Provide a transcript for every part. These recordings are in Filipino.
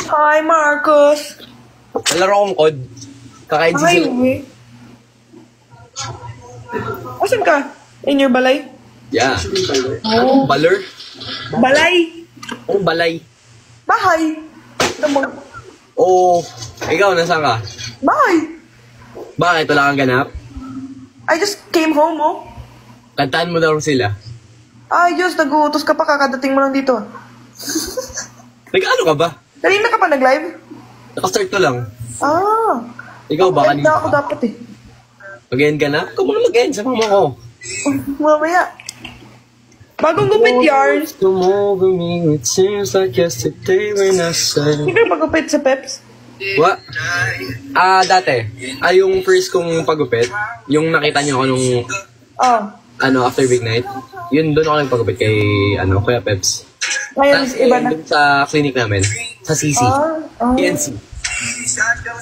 Hi, Marcos. Nalaro kong COD. Kakain si Hi, Sil. we. Asan ka? In your balay? Yeah. Anong baler? Balay? Anong balay? Bahay? Tamang. Oo. Ikaw, nasaan ka? Bahay? Bakit? Wala kang ganap? I just came home, oh. Kantaan mo daw sila. Ay, Diyos, nag-uutos ka pa kakadating mo lang dito. Nag-ano ka ba? Kanina ka pa nag-live? Nakastart ko lang. Ah. Ikaw ba? Ay, Kanina ako pa? dapat eh. Mag-end ka na? Ikaw muna mag-end sa mama ko. Mamaya. Bagong gupit yarn. Come over me, it seems like yesterday when I said... Hindi ka pagupit sa Peps? What? Dati. Yung first kong pagupit, yung nakita niyo ako nung, Oh. after big night, yun doon ako nagpagupit kay, Kuya Peps. Ngayon, Tapos, iba na. dun sa clinic namin, sa CC. PNC.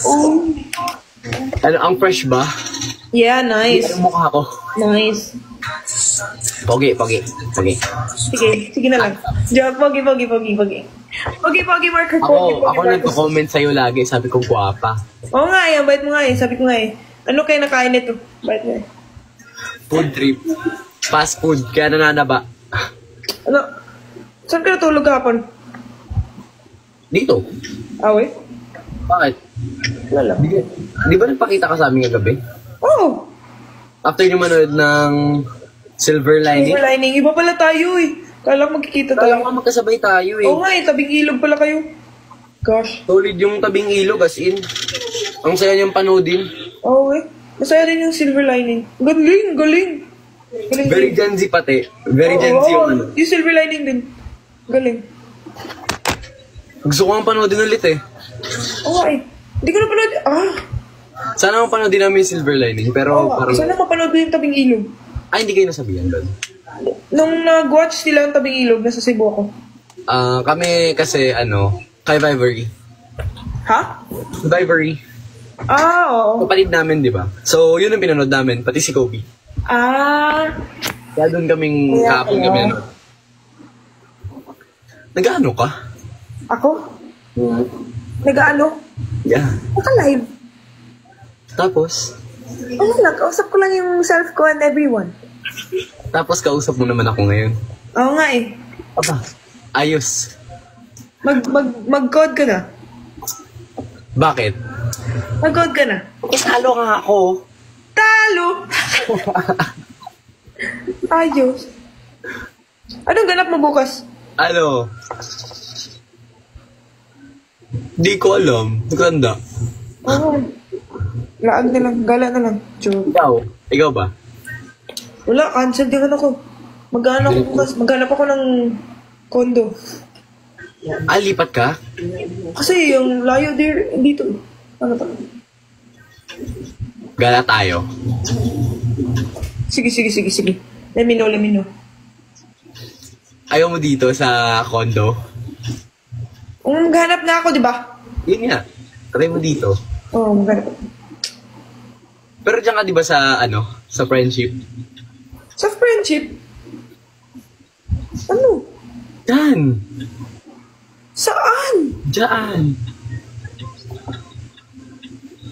Oh. Ang fresh ba? Yeah, nice. Ang mukha ko. Nice. Pogi. Sige na lang. Joke, pogi, Marcos. Ako nagko-comment sa'yo lagi, sabi ko guwapa. Oo nga eh, bait mo nga eh. Sabi ko nga eh. Ano kayo nakain nito? Bait mo eh. Food trip. Fast food, kaya nananaba. Ano? Saan ka natulog kahapon? Dito. Awe? Bakit? Wala. Di ba nagpakita ka sa amin kagabi? Oh! After nyo manood ng Silver Lining? Silver lining. Iba pala tayo eh. Kala ko magkikita Kala tayo. ko magkasabay tayo eh. Oo nga eh, tabing ilog pala kayo. Gosh. Solid yung tabing ilog as in. Ang saya niyang panoodin. Oo eh. Masaya rin yung silver lining. Galing. Very Gen Z pati. Very Gen Z yung ano. Yung silver lining din. Galing. Gusto ko ang panoodin ulit eh. Oo nga eh. Hindi ko napanood. Sana ang panoodin namin yung Silver Lining. Pero parang... Sana mapanood mo yung tabing ilog. Ay, hindi kayo nasabihan doon. Nung nag-watch sila ng tabing ilog, nasa Cebu ako. Kami kasi kay Vivery. Ha? Vivery. Oo. Kapatid namin, di ba? So, yun ang pinanood namin. Pati si Kobe. Kaya doon kaming kahapon kami ano. Nag-ano ka? Ako? Nag-ano? Yeah. Naka-live. Tapos? Oo lang, kausap ko lang yung self ko and everyone. Tapos kausap mo naman ako ngayon. Oo nga eh. Aba, ayos. Mag-code ka na. Bakit? Mag-code ka na. Isalo nga ako. Talo! Ayos. Anong ganap mo bukas? Di ko alam. Maganda. Oo. Laag na lang. Gala na lang. Joke. Ikaw ba? Wala, cancel din ako. Maghanap ako bukas. Maghanap ako ng condo. Lipat ka? Kasi yung layo dito. Ano pa? Gala tayo. Sige. Let me know. Ayaw mo dito sa condo? Maghanap na ako, di ba? Yun nga. Try mo dito. Oo, maghanap ako. Pero diyan ka di ba sa sa friendship? Sa friendship? Ano? Diyan. Saan? Diyan.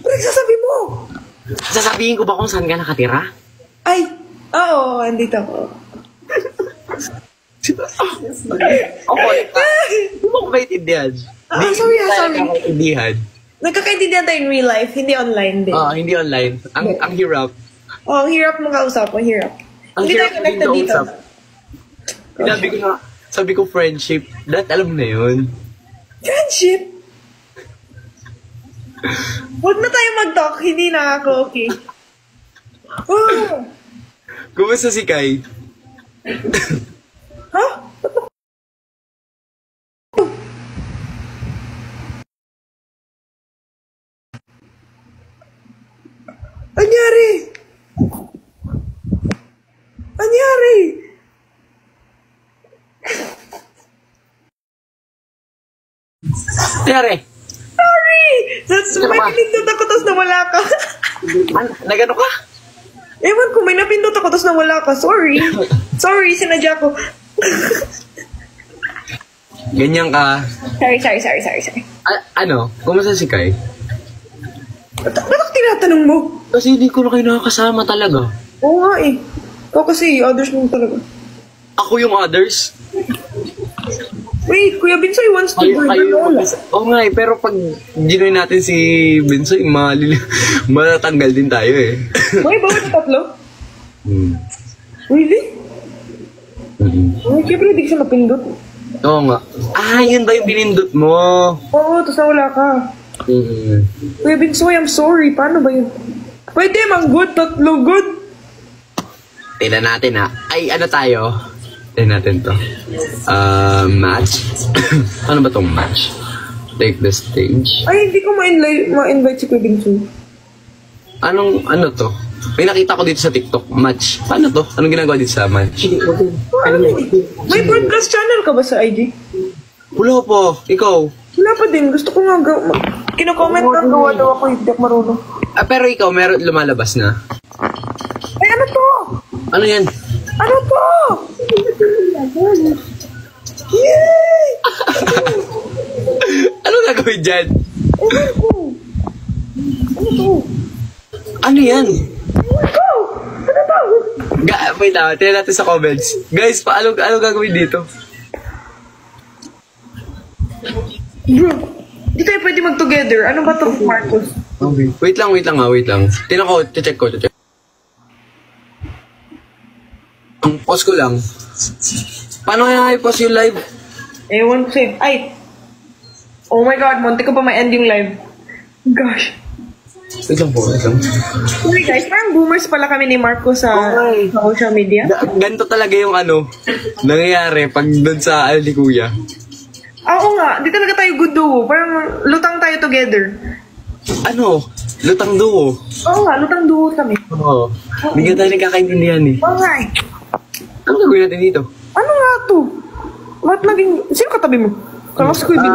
Ano sasabi mo? Sasabihin ko ba kung saan ka nakatira? Ay, oo, andito ako. Hindi mo ko maintindihan. Sorry. Maintindihan. Nagkakaintindihan tayo in real life, hindi online din. Hindi online. Ang hirap. Ang hirap mong kausap, ang hirap. Ang Hindi hirap tayo connected din dito. kausap. Sabi ko friendship. Dahil alam mo na yun. Friendship? Huwag na tayo mag-talk, hindi na ako okay. Oh. Kumusta si Kai? Ha? Anyari? Tiyari! Sorry! May pinindot ako tapos nawala ka. Nagano ka? Ewan ko, may napindot ako tapos nawala ka. Sorry, sinadya ko. ganyan ka. Sorry. Ano? Kumusta si Kai? Bakit tinatanong mo? Kasi hindi ko na kayo nakakasama talaga. Oo nga eh. Ikaw kasi, others mo talaga. Ako yung others? Wait, Kuya Binsoy wants to join. Oo nga eh, pero pag ginoy natin si Binsoy, matatanggal din tayo eh. Wait, bawat na tatlo? Really? Ay, siyempre hindi ko siya mapindot. Oo nga. Yun ba yung pinindot mo? Oo, tapos nawala ka. Kuya Binsoy, I'm sorry. Paano ba yun? Pwede, good, tatlo, good. Tignan natin ha. Ay, ano tayo? Tignan natin to. Match? Ano ba tong match? Take the stage. Ay, hindi ko ma-invite si Kuya Binsoy. Ano to? May nakita ko dito sa TikTok. Match. Paano to? Anong ginagawa dito sa match? May podcast channel ka ba sa IG? Wala po. Ikaw? Wala pa din. Gusto ko nga kino-comment na gawa daw ako. Hindi ako marunong. Pero ikaw, meron lumalabas na. Ay, ano to? Ano yan? Ano to? Yay! Ano gagawin dyan? Ewan ko. Ano to? Ano yan? Ewan ko. Ano to? Wait lang, tingnan natin sa comments. Guys, ano gagawin dito? Bro, di tayo pwede mag-together. Ano ba to, Marcos? Okay. Wait lang. Tingnan ko, check ko. Ang post ko lang. Paano kaya i-post yung live? Ewan ko sa'yo. Ay! Oh my God, munti ko pa ma-end yung live. Gosh. Wait lang. Okay guys, parang boomers pala kami ni Marco sa social media. Ganito talaga yung nangyayari pag doon sa ni Kuya. Oo nga, di talaga tayo good duo. Parang lutang tayo together. Lutang duo. Oo nga, lutang duo kami. Oo. Hindi tayo nagkakaintindihan eh. Oo nga eh. Ano gagawin natin dito? Ano nga to? Ba't naging... Sino katabi mo? Kalas ko yung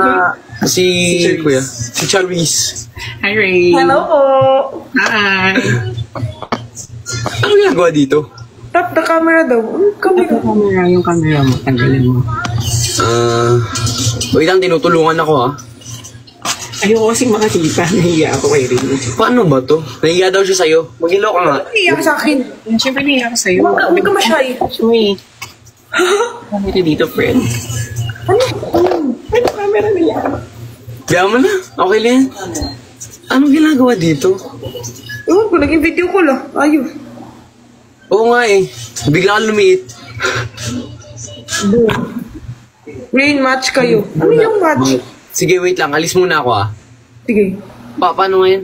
Si Kuya. Si Charisse. Hi, Ray. Hello po. Hi. Ano ginagawa dito? Tap the camera daw. Camera? Yung camera mo. Tanggalin mo. Wait lang, tinutulungan ako ha. Ayoko kasing makakita. Nahiya ako kay Ray. Paano ba to? Nahiya daw siya sa'yo. Mag-ilaw ka nga. Iiyak sa akin. Siyempre nahiya ako sa'yo. Huwag ka masyay. Uy. Kamera dito, friend. Ano camera nila? Kaya mo na. Okay lang yan. Anong ginagawa dito? Ewan ko, naging video ko lang. Ayos. Oo nga eh. Bigla ka lumiit. Rain match kayo. Ano yung match? Sige, wait lang. Alis muna ako ah. Sige. Paano ngayon?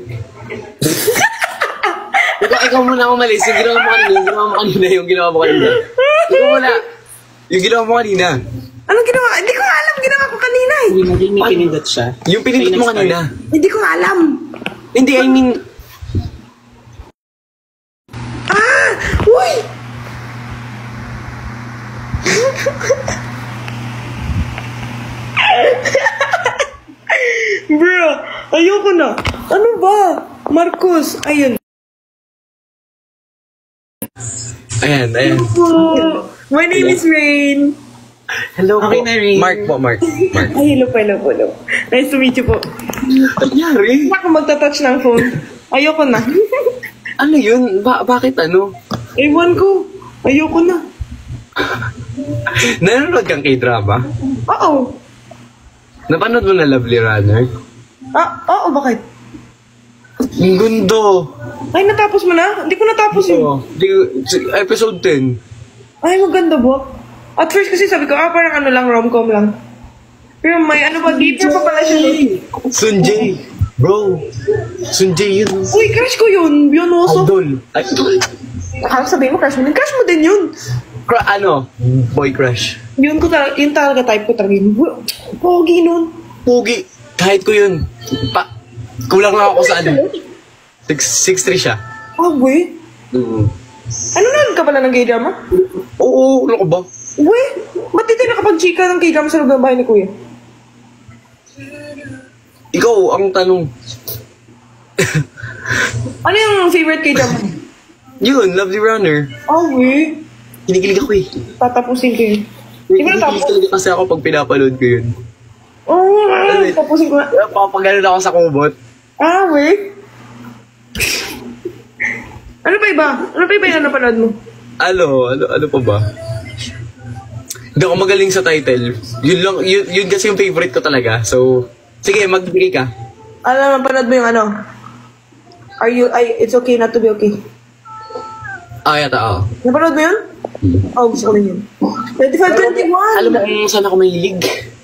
ikaw muna ako malis. Yung ginawa mo kanina. Yung ginawa mo kanina. Ikaw muna. Yung ginawa mo kanina. Anong ginawa? Hindi ko alam ginawa ko kanina eh. Hindi may pinindot siya. Yung pinindot mo kanina. Hindi ko alam. Hindi, I mean... Uy! Bro, ayoko na. Ano ba? Marcos, ayun. Ayan. My name is Rain. Hello Okay po. na, Ray. Mark po. Ay, hello po. Nice to meet you po. Nangyari? Hindi ako magta-touch ng phone. Ayoko na. Ano yun? Bakit ano? Ewan ko. Ayoko na. Nanonood kang K-drama? Oo. Napanood mo na Lovely Runner? Oo, bakit? Ang gundo. Ay, natapos mo na? Hindi ko natapos yun. Oo. Episode 10. Ay, maganda ba? At first kasi sabi ko, parang rom-com lang. Pero may deeper pa pala siya. Sunjay. Bro. Sunjay yun. Uy, crush ko yun. Yun also. Idol. Sabihin mo, crush mo din. Crush mo din yun. Boy crush. Yun talaga type ko talaga yun. Pogi nun. Pugi. Kahit ko yun. Kulang lang ako sa 6'3" siya. Uy. Ano na ka pala ng K-drama? Oo, ano ka ba? Uy, ba't di tayo nakapag-chika ng K-drama sa loob ng bahay ni Kuya? Ikaw, ang tanong. Ano yung favorite K-drama? Yun, Lovely Runner. Uy. Kinikilig ako eh. Tatapusin ko yun. Hindi ko natapos. Talaga kasi ako pag pinapanood ko yun. Tapusin ko na. Papagalan ako sa kubot. Wait. Ano pa iba? Ano pa iba yung napanood mo? Ano pa ba? Hindi ako magaling sa title. Yun kasi yung favorite ko talaga. So, sige, magbigay ka. Ano, napanood mo yung ano? It's okay not to be okay. Yata, oo. Napanood mo yun? Gusto ko rin yun. 25-21! Alam mo kung saan ako mahilig?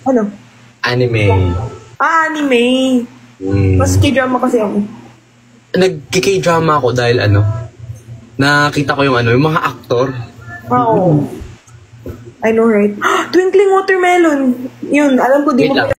Ano? Anime. Anime. Mas K-drama kasi ako. Nag-K-drama ako dahil nakita ko yung mga aktor. I know, right? Twinkling Watermelon. Yun, alam ko, di Wait mo lang.